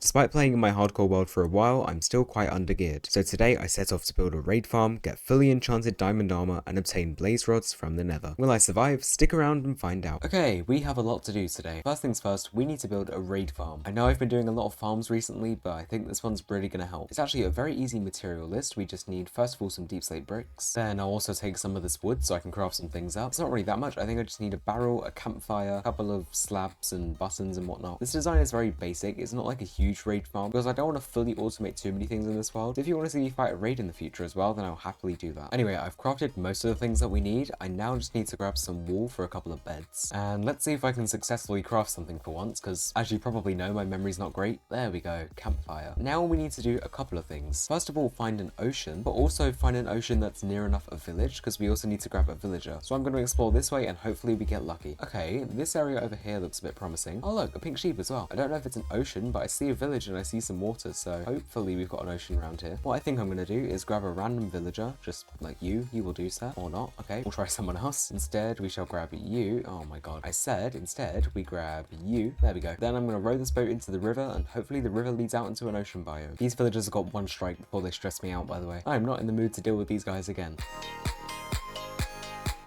Despite playing in my hardcore world for a while, I'm still quite undergeared. So today I set off to build a raid farm, get fully enchanted diamond armor, and obtain blaze rods from the Nether. Will I survive? Stick around and find out. Okay, we have a lot to do today. First things first, we need to build a raid farm. I know I've been doing a lot of farms recently, but I think this one's really gonna help. It's actually a very easy material list. We just need, first of all, some deep slate bricks. Then I'll also take some of this wood so I can craft some things up. It's not really that much. I think I just need a barrel, a campfire, a couple of slabs and buttons and whatnot. This design is very basic. It's not like a huge raid farm because I don't want to fully automate too many things in this world. If you want to see me fight a raid in the future as well, then I'll happily do that. Anyway, I've crafted most of the things that we need. I now just need to grab some wool for a couple of beds. And let's see if I can successfully craft something for once, because as you probably know, my memory's not great. There we go, campfire. Now we need to do a couple of things. First of all, find an ocean, but also find an ocean that's near enough a village, because we also need to grab a villager. So I'm going to explore this way and hopefully we get lucky. Okay, this area over here looks a bit promising. Oh look, a pink sheep as well. I don't know if it's an ocean, but I see a village and I see some water, so hopefully we've got an ocean around here. What I think I'm going to do is grab a random villager, just like you will do, sir, or not. Okay, we'll try someone else. Instead, we shall grab you. Oh my god, I said instead we grab you. There we go. Then I'm going to row this boat into the river and hopefully the river leads out into an ocean biome. These villagers have got one strike before they stress me out, by the way. I'm not in the mood to deal with these guys again.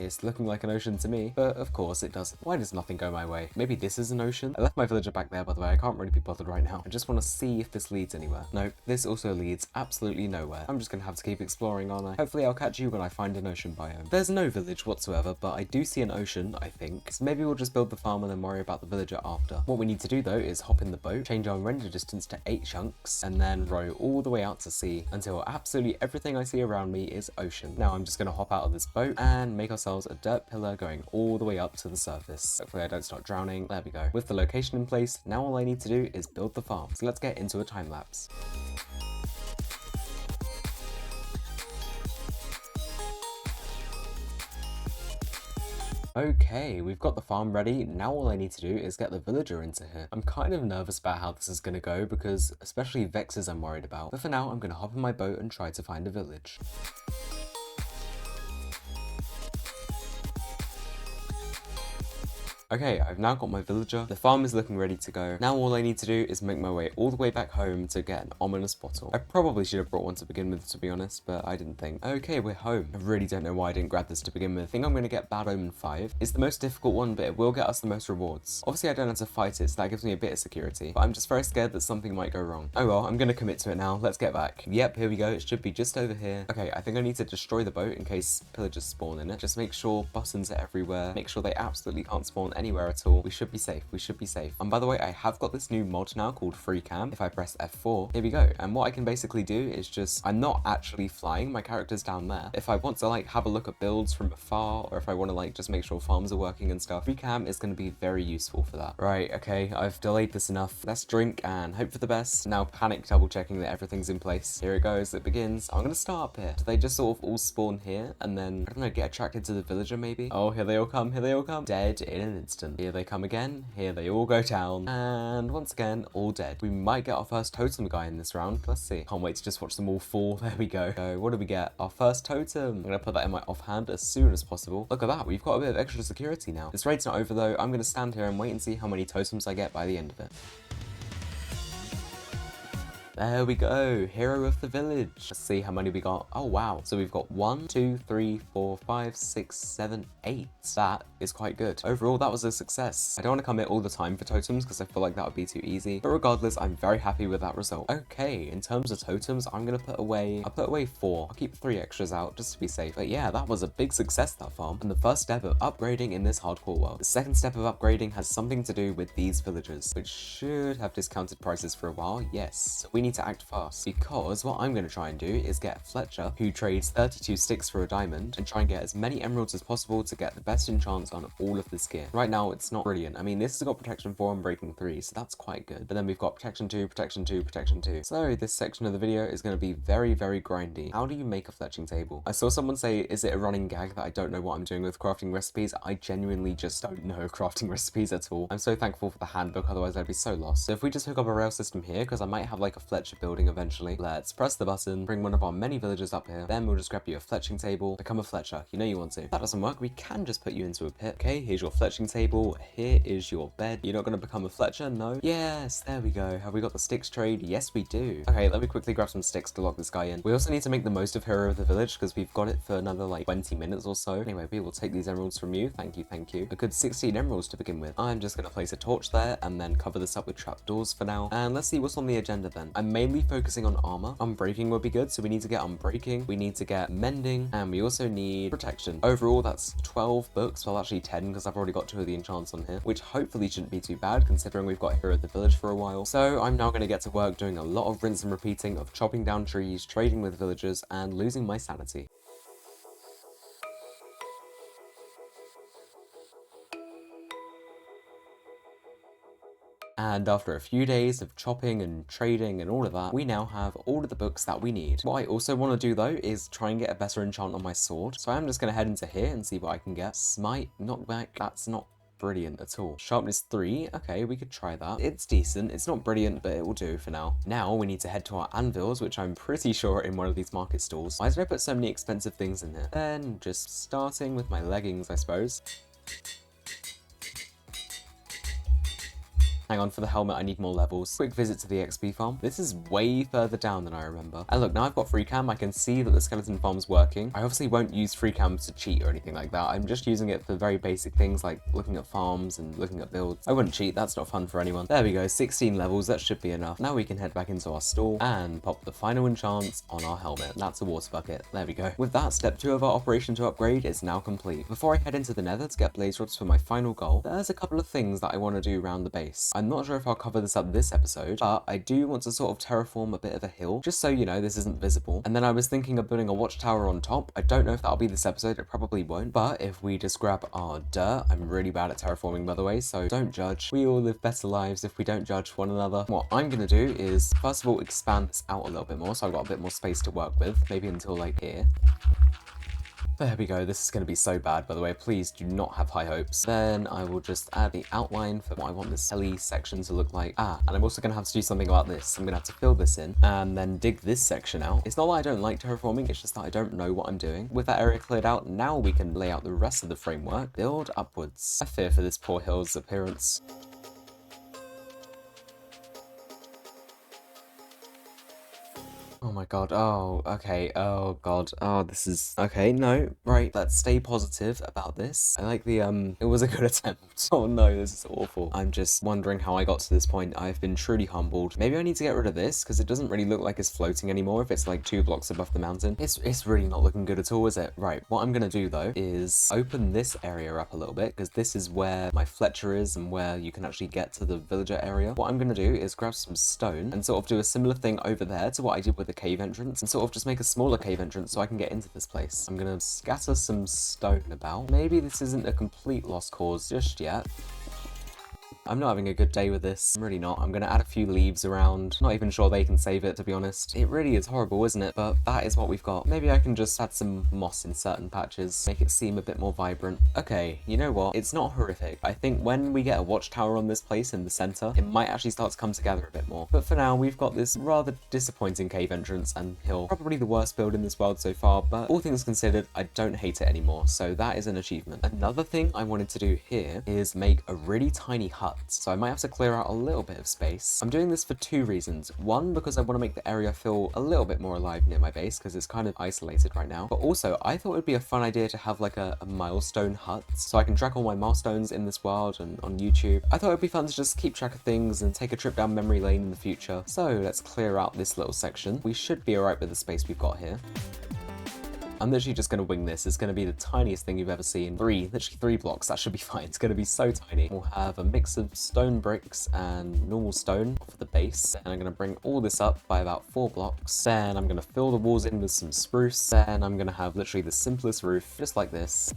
It's looking like an ocean to me, but of course it doesn't. Why does nothing go my way? Maybe this is an ocean? I left my villager back there, by the way. I can't really be bothered right now. I just want to see if this leads anywhere. Nope, this also leads absolutely nowhere. I'm just gonna have to keep exploring, aren't I? Hopefully I'll catch you when I find an ocean biome. There's no village whatsoever, but I do see an ocean, I think. So maybe we'll just build the farm and then worry about the villager after. What we need to do though is hop in the boat, change our render distance to 8 chunks, and then row all the way out to sea until absolutely everything I see around me is ocean. Now I'm just gonna hop out of this boat and make ourselves a dirt pillar going all the way up to the surface. Hopefully I don't start drowning. There we go. With the location in place, now all I need to do is build the farm. So let's get into a time lapse. Okay, we've got the farm ready. Now all I need to do is get the villager into here. I'm kind of nervous about how this is going to go because especially Vexes I'm worried about. But for now, I'm going to hop in my boat and try to find a village. Okay, I've now got my villager. The farm is looking ready to go. Now all I need to do is make my way all the way back home to get an ominous bottle. I probably should have brought one to begin with, to be honest, but I didn't think. Okay, we're home. I really don't know why I didn't grab this to begin with. I think I'm going to get Bad Omen 5. It's the most difficult one, but it will get us the most rewards. Obviously, I don't have to fight it, so that gives me a bit of security, but I'm just very scared that something might go wrong. Oh well, I'm going to commit to it now. Let's get back. Yep, here we go. It should be just over here. Okay, I think I need to destroy the boat in case pillagers spawn in it. Just make sure buttons are everywhere. Make sure they absolutely can't spawn anywhere at all. We should be safe. We should be safe. And by the way, I have got this new mod now called Free Cam. If I press F4, here we go. And what I can basically do is just, I'm not actually flying. My character's down there. If I want to like have a look at builds from afar, or if I want to like just make sure farms are working and stuff, Free Cam is going to be very useful for that. Right, okay, I've delayed this enough. Let's drink and hope for the best. Now panic double checking that everything's in place. Here it goes, it begins. I'm going to start up here. Do they just sort of all spawn here and then, I don't know, get attracted to the villager maybe? Oh, here they all come, here they all come. Dead in an instant. Here they come again. Here they all go down. And once again, all dead. We might get our first totem guy in this round. Let's see. Can't wait to just watch them all fall. There we go. So what do we get? Our first totem. I'm going to put that in my offhand as soon as possible. Look at that. We've got a bit of extra security now. This raid's not over though. I'm going to stand here and wait and see how many totems I get by the end of it. There we go, hero of the village. Let's see how many we got. Oh wow, so we've got 1, 2, 3, 4, 5, 6, 7, 8. That is quite good. Overall, that was a success. I don't want to commit all the time for totems because I feel like that would be too easy. But regardless, I'm very happy with that result. Okay, in terms of totems, I'll put away 4. I'll keep 3 extras out just to be safe. But yeah, that was a big success, that farm. And the first step of upgrading in this hardcore world. The second step of upgrading has something to do with these villagers, which should have discounted prices for a while. Yes, so we need to act fast because what I'm going to try and do is get Fletcher, who trades 32 sticks for a diamond, and try and get as many emeralds as possible to get the best enchants on all of this gear. Right now, it's not brilliant. I mean, this has got protection 4 and breaking 3, so that's quite good. But then we've got protection 2, protection 2, protection 2. So this section of the video is going to be very, very grindy. How do you make a fletching table? I saw someone say, is it a running gag that I don't know what I'm doing with crafting recipes? I genuinely just don't know crafting recipes at all. I'm so thankful for the handbook, otherwise I'd be so lost. So if we just hook up a rail system here, because I might have like a fletch Fletcher building eventually. Let's press the button, bring one of our many villagers up here. Then we'll just grab you a fletching table, become a Fletcher. You know you want to. If that doesn't work, we can just put you into a pit. Okay, here's your fletching table. Here is your bed. You're not going to become a Fletcher? No. Yes, there we go. Have we got the sticks trade? Yes, we do. Okay, let me quickly grab some sticks to lock this guy in. We also need to make the most of Hero of the Village because we've got it for another like 20 minutes or so. Anyway, we will take these emeralds from you. Thank you, thank you. A good 16 emeralds to begin with. I'm just going to place a torch there and then cover this up with trapdoors for now. And let's see what's on the agenda then. I'm mainly focusing on armor. Unbreaking would be good, so we need to get unbreaking. We need to get mending, and we also need protection. Overall, that's 12 books. Well, actually 10 because I've already got 2 of the enchants on here, which hopefully shouldn't be too bad considering we've got Hero of the Village for a while. So I'm now going to get to work doing a lot of rinse and repeating of chopping down trees, trading with villagers, and losing my sanity. And after a few days of chopping and trading and all of that, we now have all of the books that we need. What I also want to do though is try and get a better enchant on my sword. So I'm just going to head into here and see what I can get. Smite, knockback, that's not brilliant at all. Sharpness 3, okay, we could try that. It's decent, it's not brilliant, but it will do for now. Now we need to head to our anvils, which I'm pretty sure are in one of these market stalls. Why did I put so many expensive things in here? Then just starting with my leggings, I suppose. Hang on, for the helmet, I need more levels. Quick visit to the XP farm. This is way further down than I remember. And look, now I've got free cam, I can see that the skeleton farm's working. I obviously won't use free cam to cheat or anything like that. I'm just using it for very basic things like looking at farms and looking at builds. I wouldn't cheat, that's not fun for anyone. There we go, 16 levels, that should be enough. Now we can head back into our stall and pop the final enchants on our helmet. That's a water bucket. There we go. With that, step 2 of our operation to upgrade is now complete. Before I head into the Nether to get blaze rods for my final goal, there's a couple of things that I want to do around the base. I'm not sure if I'll cover this up this episode, but I do want to sort of terraform a bit of a hill, just so you know this isn't visible. And then I was thinking of building a watchtower on top. I don't know if that'll be this episode, it probably won't, but if we just grab our dirt, I'm really bad at terraforming by the way, so don't judge. We all live better lives if we don't judge one another. What I'm gonna do is, first of all, expand this out a little bit more, so I've got a bit more space to work with, maybe until like here. There we go, this is going to be so bad, by the way, please do not have high hopes. Then I will just add the outline for what I want this hilly section to look like. And I'm also going to have to do something about this. I'm going to have to fill this in and then dig this section out. It's not that I don't like terraforming, it's just that I don't know what I'm doing. With that area cleared out, now we can lay out the rest of the framework. Build upwards. I fear for this poor hill's appearance. Oh my god, oh, okay, oh god, oh, this is, okay, no, right, let's stay positive about this. I like the, it was a good attempt. Oh no, this is awful. I'm just wondering how I got to this point. I've been truly humbled. Maybe I need to get rid of this, because it doesn't really look like it's floating anymore if it's like 2 blocks above the mountain. It's really not looking good at all, is it? Right, what I'm gonna do though is open this area up a little bit, because this is where my Fletcher is and where you can actually get to the villager area. What I'm gonna do is grab some stone and sort of do a similar thing over there to what I did with the cave entrance and sort of just make a smaller cave entrance so I can get into this place. I'm gonna scatter some stone about. Maybe this isn't a complete lost cause just yet. I'm not having a good day with this. I'm really not. I'm gonna add a few leaves around. Not even sure they can save it, to be honest. It really is horrible, isn't it? But that is what we've got. Maybe I can just add some moss in certain patches, make it seem a bit more vibrant. Okay, you know what? It's not horrific. I think when we get a watchtower on this place in the center, it might actually start to come together a bit more. But for now, we've got this rather disappointing cave entrance and hill. Probably the worst build in this world so far, but all things considered, I don't hate it anymore. So that is an achievement. Another thing I wanted to do here is make a really tiny hut. So I might have to clear out a little bit of space. I'm doing this for 2 reasons. One, because I want to make the area feel a little bit more alive near my base, because it's kind of isolated right now. But also, I thought it would be a fun idea to have like a milestone hut, so I can track all my milestones in this world and on YouTube. I thought it would be fun to just keep track of things and take a trip down memory lane in the future. So let's clear out this little section. We should be alright with the space we've got here. I'm literally just going to wing this. It's going to be the tiniest thing you've ever seen. Literally 3 blocks. That should be fine. It's going to be so tiny. We'll have a mix of stone bricks and normal stone for the base. And I'm going to bring all this up by about 4 blocks. Then I'm going to fill the walls in with some spruce. Then I'm going to have literally the simplest roof, just like this.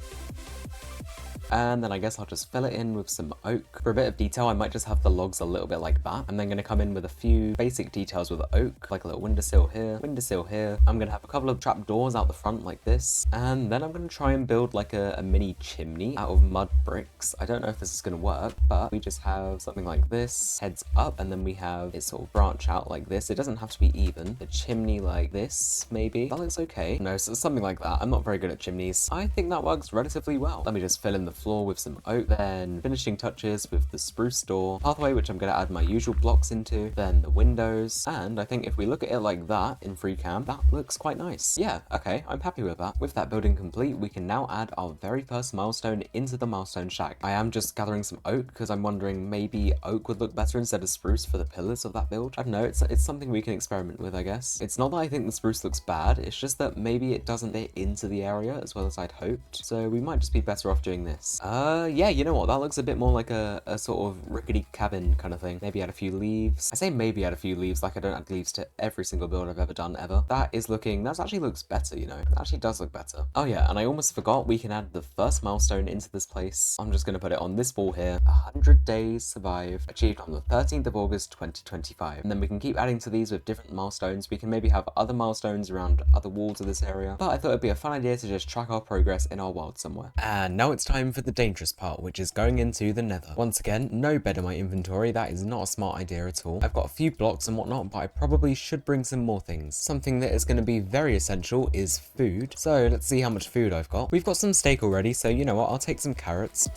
And then I guess I'll just fill it in with some oak. For a bit of detail, I might just have the logs a little bit like that. I'm then going to come in with a few basic details with oak, like a little windowsill here, windowsill here. I'm going to have a couple of trap doors out the front like this. And then I'm going to try and build like a mini chimney out of mud bricks. I don't know if this is going to work, but we just have something like this, heads up, and then we have it sort of branch out like this. It doesn't have to be even. A chimney like this, maybe. That looks okay. No, so something like that. I'm not very good at chimneys. I think that works relatively well. Let me just fill in the floor with some oak, then finishing touches with the spruce door, pathway, which I'm going to add my usual blocks into, then the windows, and I think if we look at it like that in FreeCam, that looks quite nice. Yeah, okay, I'm happy with that. With that building complete, we can now add our very first milestone into the milestone shack. I am just gathering some oak because I'm wondering maybe oak would look better instead of spruce for the pillars of that build. I don't know, it's something we can experiment with, I guess. It's not that I think the spruce looks bad, it's just that maybe it doesn't fit into the area as well as I'd hoped, so we might just be better off doing this. Yeah, you know what, that looks a bit more like a sort of rickety cabin kind of thing. Maybe add a few leaves. I say maybe add a few leaves, like I don't add leaves to every single build I've ever done ever. That actually looks better, you know. It actually does look better. Oh yeah, and I almost forgot we can add the first milestone into this place. I'm just gonna put it on this wall here. 100 days survived, achieved on the 13th of August 2025. And then we can keep adding to these with different milestones. We can maybe have other milestones around other walls of this area. But I thought it'd be a fun idea to just track our progress in our world somewhere. And now it's time for the dangerous part, which is going into the Nether. Once again, no bed in my inventory. That is not a smart idea at all. I've got a few blocks and whatnot, but I probably should bring some more things. Something that is going to be very essential is food. So let's see how much food I've got. We've got some steak already, so you know what? I'll take some carrots.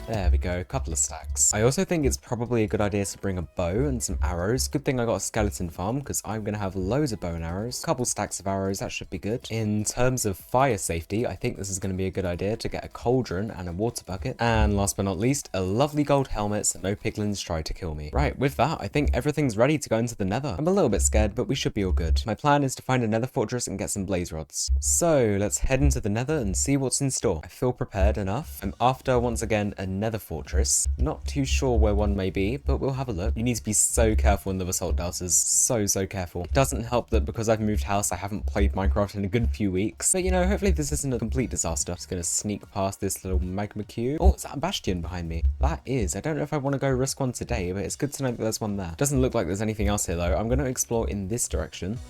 There we go, a couple of stacks. I also think it's probably a good idea to bring a bow and some arrows. Good thing I got a skeleton farm because I'm going to have loads of bow and arrows. A couple stacks of arrows, that should be good. In terms of fire safety, I think this is going to be a good idea to get a cauldron and a water bucket. And last but not least, a lovely gold helmet so no piglins try to kill me. Right, with that, I think everything's ready to go into the Nether. I'm a little bit scared, but we should be all good. My plan is to find a Nether fortress and get some blaze rods. So let's head into the Nether and see what's in store. I feel prepared enough. I'm after, once again, a Nether fortress. Not too sure where one may be, but we'll have a look. You need to be so careful in the basalt deltas. So careful. It doesn't help that because I've moved house, I haven't played Minecraft in a good few weeks. But you know, hopefully this isn't a complete disaster. Just gonna sneak past this little magma cube. Oh, is that a bastion behind me? That is. I don't know if I want to go risk one today, but it's good to know that there's one there. Doesn't look like there's anything else here though. I'm gonna explore in this direction.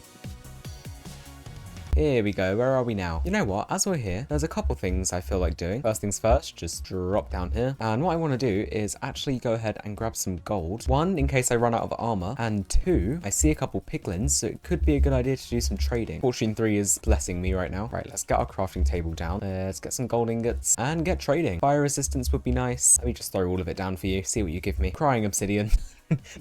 Here we go, where are we now? You know what, as we're here, there's a couple things I feel like doing. First things first, just drop down here. And what I want to do is actually go ahead and grab some gold. One, in case I run out of armor. And two, I see a couple piglins, so it could be a good idea to do some trading. Fortune 3 is blessing me right now. Right, let's get our crafting table down. Let's get some gold ingots and get trading. Fire resistance would be nice. Let me just throw all of it down for you, see what you give me. Crying obsidian.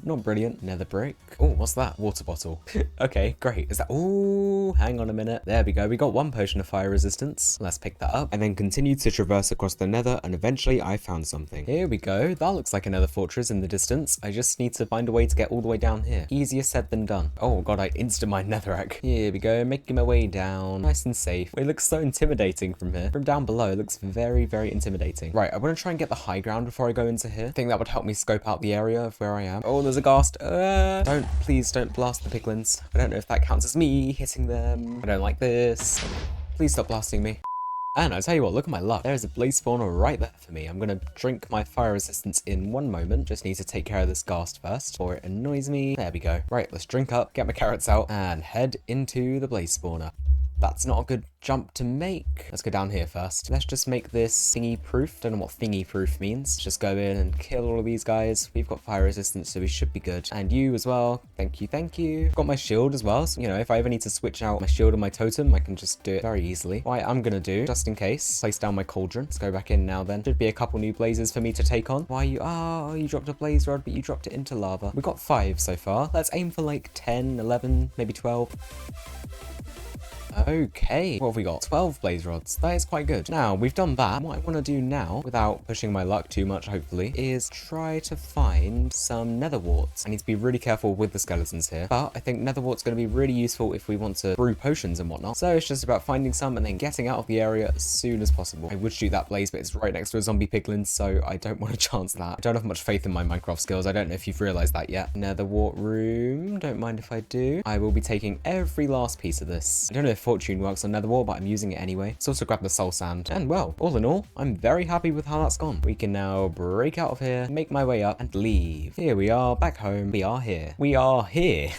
Not brilliant. Nether brick. Oh, what's that? Water bottle. Okay, great. Is that... Oh, hang on a minute. There we go. We got one potion of fire resistance. Let's pick that up. And then continued to traverse across the Nether, and eventually I found something. Here we go. That looks like another fortress in the distance. I just need to find a way to get all the way down here. Easier said than done. Oh god, I insta-mined netherrack. Here we go. Making my way down. Nice and safe. It looks so intimidating from here. From down below, it looks very intimidating. Right, I want to try and get the high ground before I go into here. I think that would help me scope out the area of where I am. Oh, there's a ghast. Please don't blast the piglins. I don't know if that counts as me hitting them. I don't like this. Please stop blasting me. And I tell you what, look at my luck. There is a blaze spawner right there for me. I'm gonna drink my fire resistance in one moment. Just need to take care of this ghast first, or it annoys me. There we go. Right, let's drink up, get my carrots out, and head into the blaze spawner. That's not a good jump to make. Let's go down here first. Let's just make this thingy proof. Don't know what thingy proof means. Just go in and kill all of these guys. We've got fire resistance, so we should be good. And you as well. Thank you. Got my shield as well. So, you know, if I ever need to switch out my shield and my totem, I can just do it very easily. What I'm gonna do, just in case, place down my cauldron. Let's go back in now then. Should be a couple new blazes for me to take on. Why you... Oh, you dropped a blaze rod, but you dropped it into lava. We got 5 so far. Let's aim for like 10, 11, maybe 12. Okay, what have we got? 12 blaze rods. That is quite good. Now, we've done that. What I want to do now, without pushing my luck too much, hopefully, is try to find some nether warts. I need to be really careful with the skeletons here, but I think nether wart's going to be really useful if we want to brew potions and whatnot. So it's just about finding some and then getting out of the area as soon as possible. I would shoot that blaze, but it's right next to a zombie piglin, so I don't want to chance that. I don't have much faith in my Minecraft skills. I don't know if you've realized that yet. Nether wart room. Don't mind if I do. I will be taking every last piece of this. I don't know if fortune works on Nether wall, but I'm using it anyway. Let's also grab the soul sand. And well, all in all, I'm very happy with how that's gone. We can now break out of here, make my way up, and leave. Here we are, back home. We are here. We are here.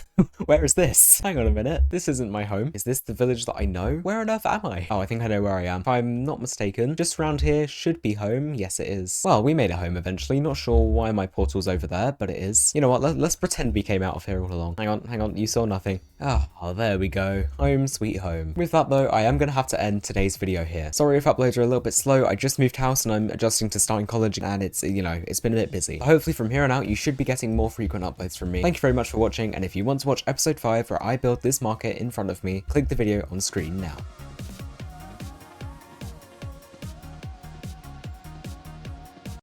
Where is this? Hang on a minute. This isn't my home. Is this the village that I know? Where on earth am I? Oh, I think I know where I am. If I'm not mistaken, just around here should be home. Yes, it is. Well, we made it home eventually. Not sure why my portal's over there, but it is. You know what? Let's pretend we came out of here all along. Hang on. You saw nothing. Oh, there we go. Home sweet home. With that though, I am going to have to end today's video here. Sorry if uploads are a little bit slow. I just moved house and I'm adjusting to starting college and it's, you know, it's been a bit busy. But hopefully from here on out, you should be getting more frequent uploads from me. Thank you very much for watching. And if you want to watch episode 5 where I build this market in front of me, click the video on screen now.